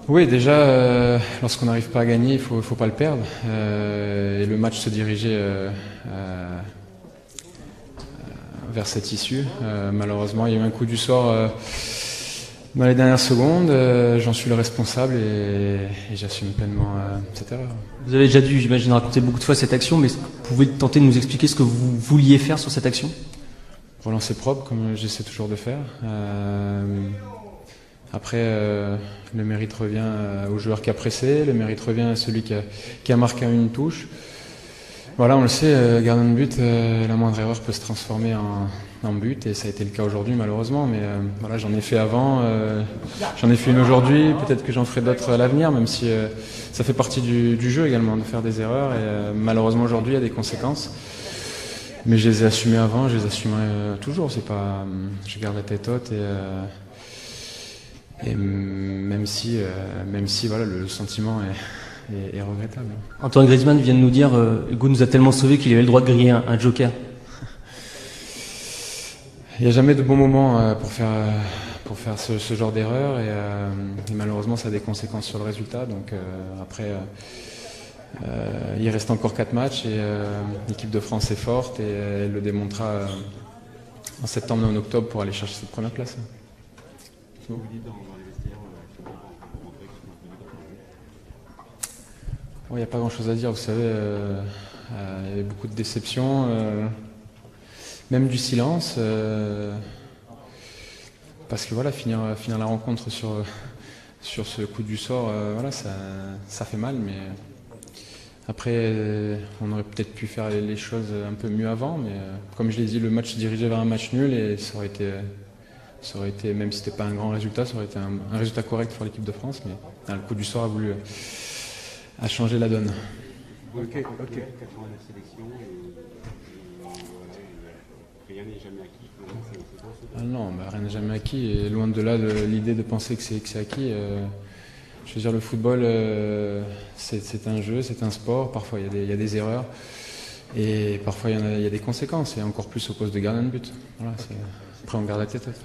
Oui, déjà, lorsqu'on n'arrive pas à gagner, il faut pas le perdre. Et le match se dirigeait vers cette issue. Malheureusement, il y a eu un coup du sort dans les dernières secondes. J'en suis le responsable et j'assume pleinement cette erreur. Vous avez déjà dû, j'imagine, raconter beaucoup de fois cette action, mais vous pouvez tenter de nous expliquer ce que vous vouliez faire sur cette action? Relancer propre, comme j'essaie toujours de faire. Après, le mérite revient au joueur qui a pressé, le mérite revient à celui qui a marqué une touche. Voilà, on le sait, gardien de but, la moindre erreur peut se transformer en but, et ça a été le cas aujourd'hui malheureusement, mais voilà, j'en ai fait avant, j'en ai fait une aujourd'hui, peut-être que j'en ferai d'autres à l'avenir, même si ça fait partie du jeu également de faire des erreurs, et malheureusement aujourd'hui il y a des conséquences. Mais je les ai assumées avant, je les assumerai toujours, c'est pas, je garde la tête haute, et même si voilà, le sentiment est regrettable. Antoine Griezmann vient de nous dire Hugo nous a tellement sauvés qu'il avait le droit de griller un joker. Il n'y a jamais de bon moment pour faire ce genre d'erreur, et malheureusement ça a des conséquences sur le résultat. Donc après, il reste encore 4 matchs, et l'équipe de France est forte, et elle le démontrera en septembre et en octobre pour aller chercher cette première place. Il n'y a pas grand chose à dire, vous savez, il y avait beaucoup de déceptions, même du silence, parce que voilà, finir la rencontre sur ce coup du sort, voilà, ça fait mal, mais après on aurait peut-être pu faire les choses un peu mieux avant, mais comme je l'ai dit, le match se dirigeait vers un match nul, et ça aurait été, même si c'était pas un grand résultat, ça aurait été un résultat correct pour l'équipe de France, mais le coup du sort a changé la donne. Ok. 89 sélections, rien n'est jamais acquis. Ah non, rien n'est jamais acquis, et loin de là l'idée de penser que c'est acquis. Je veux dire, le football, c'est un jeu, c'est un sport, parfois il y a des erreurs, et parfois il y a des conséquences, et encore plus au poste de gardien de but. Voilà, après on garde la tête haute.